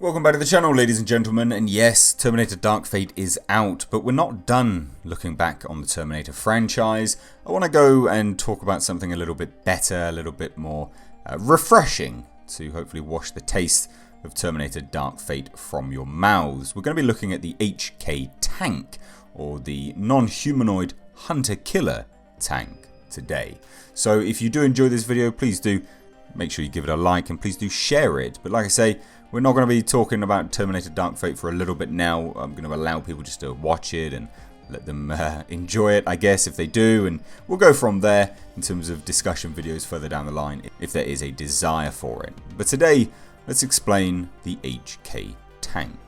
Welcome back to the channel, ladies and gentlemen, and yes, Terminator Dark Fate is out, but we're not done looking back on the Terminator franchise. I want to go and talk about something a little bit better, a little bit more refreshing, to hopefully wash the taste of Terminator Dark Fate from your mouths. We're going to be looking at the HK tank, or the non-humanoid hunter-killer tank today. So if you do enjoy this video, please do make sure you give it a like and please do share it. But like I say, we're not going to be talking about Terminator Dark Fate for a little bit now. I'm going to allow people just to watch it and let them enjoy it, I guess, if they do. And we'll go from there in terms of discussion videos further down the line if there is a desire for it. But today, let's explain the HK tank.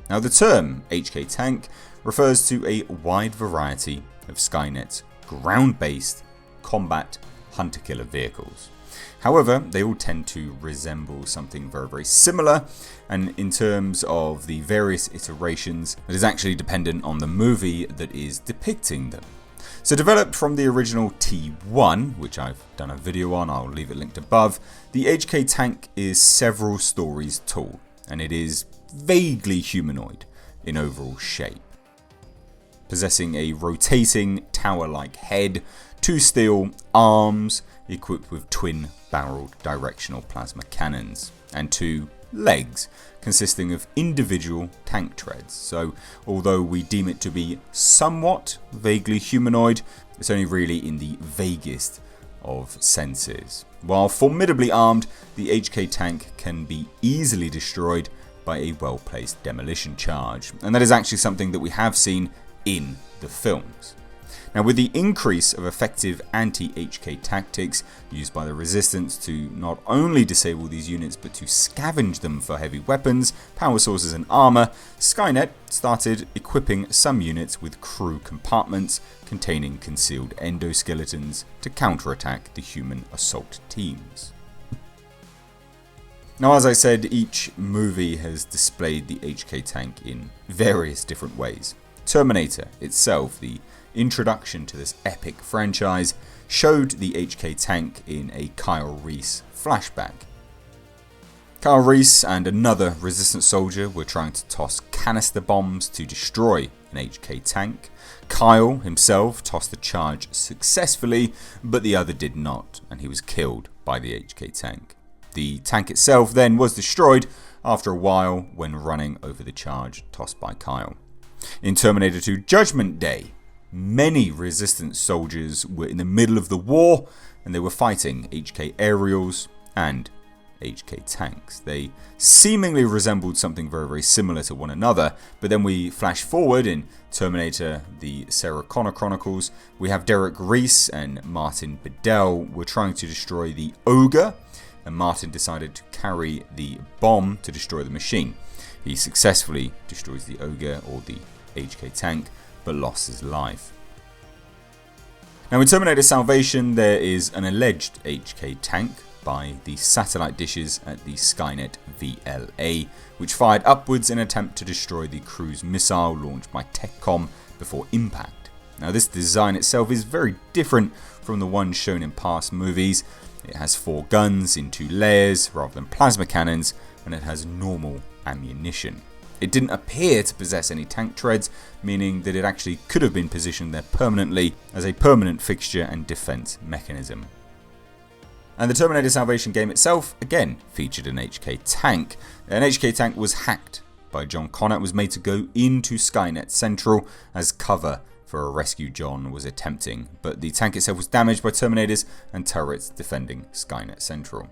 Now, the term HK tank refers to a wide variety of Skynet's ground-based combat hunter-killer vehicles. However, they all tend to resemble something very, very similar, and in terms of the various iterations, it is actually dependent on the movie that is depicting them. So developed from the original T1, which I've done a video on, I'll leave it linked above, the HK tank is several stories tall, and it is vaguely humanoid in overall shape. Possessing a rotating tower-like head, two steel arms equipped with twin-barreled directional plasma cannons, and two legs consisting of individual tank treads. So although we deem it to be somewhat vaguely humanoid, it's only really in the vaguest of senses. While formidably armed, the HK tank can be easily destroyed by a well-placed demolition charge, and that is actually something that we have seen in the films. Now, with the increase of effective anti-HK tactics used by the Resistance to not only disable these units but to scavenge them for heavy weapons, power sources and armor, Skynet started equipping some units with crew compartments containing concealed endoskeletons to counterattack the human assault teams. Now, as I said, each movie has displayed the HK tank in various different ways. Terminator itself, the introduction to this epic franchise, showed the HK tank in a Kyle Reese flashback. Kyle Reese and another Resistance soldier were trying to toss canister bombs to destroy an HK tank. Kyle himself tossed the charge successfully, but the other did not, and he was killed by the HK tank. The tank itself then was destroyed after a while when running over the charge tossed by Kyle. In Terminator 2 Judgment Day, many Resistance soldiers were in the middle of the war and they were fighting HK aerials and HK tanks. They seemingly resembled something very, very similar to one another, but then we flash forward in Terminator the Sarah Connor Chronicles. We have Derek Reese and Martin Bedell were trying to destroy the Ogre, and Martin decided to carry the bomb to destroy the machine. He successfully destroys the Ogre, or the HK tank, but lost his life. Now, in Terminator Salvation, there is an alleged HK tank by the satellite dishes at the Skynet VLA, which fired upwards in an attempt to destroy the cruise missile launched by TechCom before impact. Now, this design itself is very different from the one shown in past movies. It has 4 guns in 2 layers rather than plasma cannons, and it has normal ammunition. It didn't appear to possess any tank treads, meaning that it actually could have been positioned there permanently as a permanent fixture and defense mechanism. And the Terminator Salvation game itself, again, featured an HK tank. An HK tank was hacked by John Connor. It was made to go into Skynet Central as cover for a rescue John was attempting, but the tank itself was damaged by Terminators and turrets defending Skynet Central.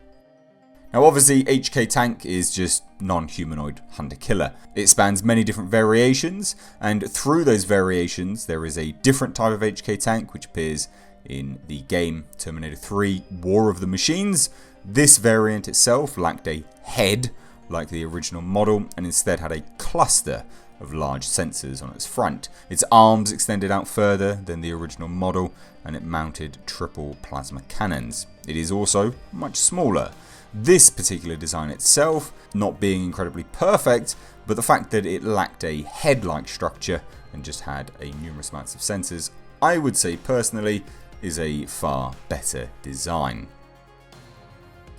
Now, obviously, HK tank is just non-humanoid hunter-killer. It spans many different variations, and through those variations there is a different type of HK tank which appears in the game Terminator 3 War of the Machines. This variant itself lacked a head like the original model and instead had a cluster of large sensors on its front. Its arms extended out further than the original model, and it mounted triple plasma cannons. It is also much smaller. This particular design itself not being incredibly perfect, but the fact that it lacked a head-like structure and just had a numerous amounts of sensors, I would say personally is a far better design.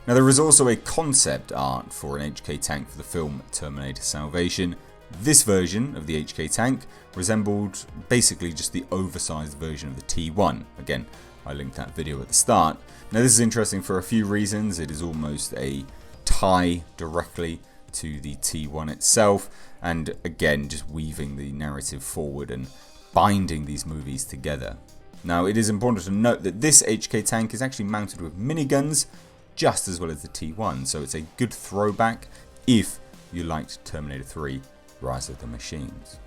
Now there is also a concept art for an HK tank for the film Terminator Salvation. This version of the HK tank resembled basically just the oversized version of the T1. Again, I linked that video at the start. Now this is interesting for a few reasons. It is almost a tie directly to the T1 itself, and again just weaving the narrative forward and binding these movies together. Now it is important to note that this HK tank is actually mounted with miniguns just as well as the T1, so it's a good throwback if you liked Terminator 3 Rise of the Machines.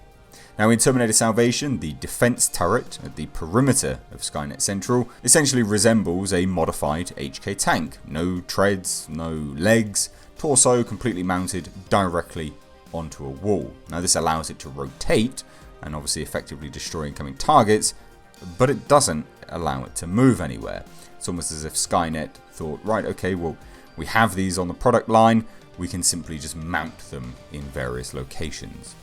Now in Terminator Salvation, the defense turret at the perimeter of Skynet Central essentially resembles a modified HK tank. No treads, no legs, torso completely mounted directly onto a wall. Now this allows it to rotate and obviously effectively destroy incoming targets, but it doesn't allow it to move anywhere. It's almost as if Skynet thought, right, okay, well, we have these on the product line, we can simply just mount them in various locations.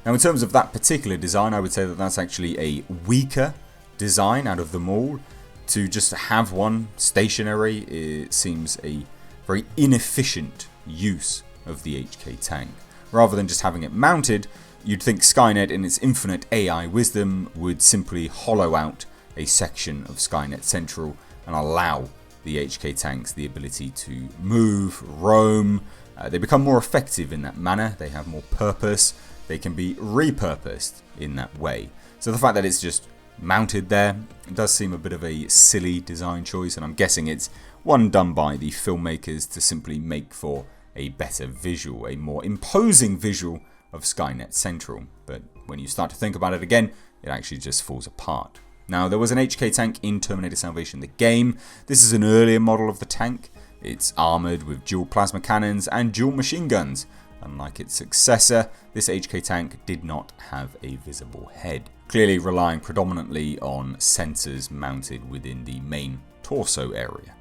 Now in terms of that particular design, I would say that that's actually a weaker design out of them all. To just have one stationary, it seems a very inefficient use of the HK tank. Rather than just having it mounted, you'd think Skynet in its infinite AI wisdom would simply hollow out a section of Skynet Central and allow the HK tanks the ability to move, roam. They become more effective in that manner, they have more purpose, they can be repurposed in that way. So the fact that it's just mounted there does seem a bit of a silly design choice, and I'm guessing it's one done by the filmmakers to simply make for a better visual, a more imposing visual of Skynet Central. But when you start to think about it again, it actually just falls apart. Now, there was an HK tank in Terminator Salvation the game. This is an earlier model of the tank. It's armoured with dual plasma cannons and dual machine guns. Unlike its successor, this HK tank did not have a visible head, clearly relying predominantly on sensors mounted within the main torso area.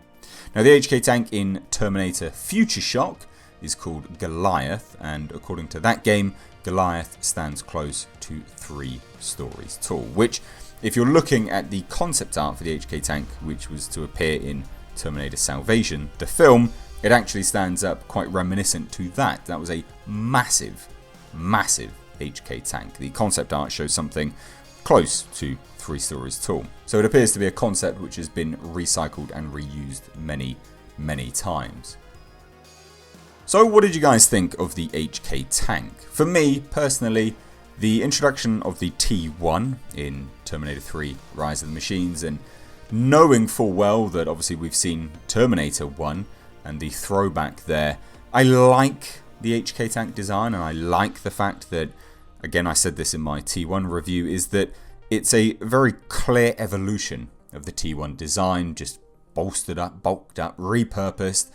Now, the HK tank in Terminator Future Shock is called Goliath, and according to that game, Goliath stands close to 3 stories tall, which, if you're looking at the concept art for the HK tank, which was to appear in Terminator Salvation, the film, it actually stands up quite reminiscent to that. That was a massive, massive HK tank. The concept art shows something close to 3 stories tall. So it appears to be a concept which has been recycled and reused many, many times. So what did you guys think of the HK tank? For me, personally, the introduction of the T1 in Terminator 3 Rise of the Machines, and knowing full well that obviously we've seen Terminator 1 and the throwback there, I like the HK tank design, and I like the fact that, again, I said this in my T1 review, is that it's a very clear evolution of the T1 design, just bolstered up, bulked up, repurposed,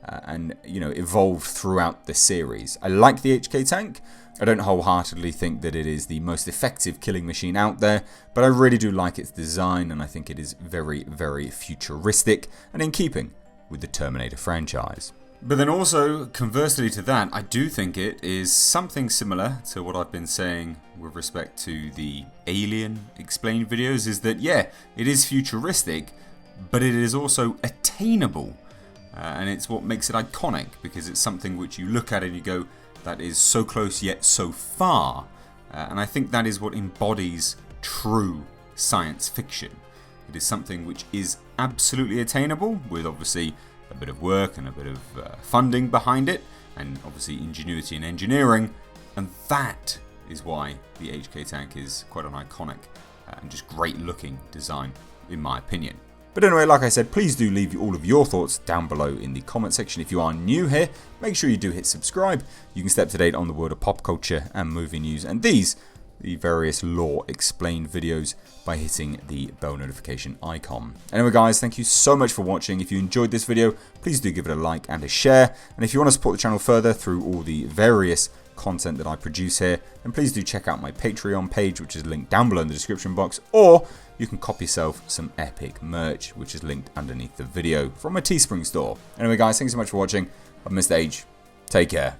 and evolved throughout the series. I like the HK tank. I don't wholeheartedly think that it is the most effective killing machine out there, but I really do like its design, and I think it is very, very futuristic and in keeping with the Terminator franchise. But then also, conversely to that, I do think it is something similar to what I've been saying with respect to the Alien explained videos, is that, yeah, it is futuristic, but it is also attainable. And it's what makes it iconic, because it's something which you look at and you go, that is so close yet so far. And I think that is what embodies true science fiction. It is something which is absolutely attainable, with obviously a bit of work and a bit of funding behind it, and obviously ingenuity and engineering. And that is why the HK tank is quite an iconic and just great looking design, in my opinion. But anyway, like I said, please do leave all of your thoughts down below in the comment section. If you are new here, make sure you do hit subscribe. You can stay up to date on the world of pop culture and movie news, and the various lore explained videos, by hitting the bell notification icon. Anyway guys, thank you so much for watching. If you enjoyed this video, please do give it a like and a share. And if you want to support the channel further through all the various content that I produce here, then please do check out my Patreon page, which is linked down below in the description box, or you can cop yourself some epic merch, which is linked underneath the video from my Teespring store. Anyway guys, thanks so much for watching. I've Mr. H. Take care.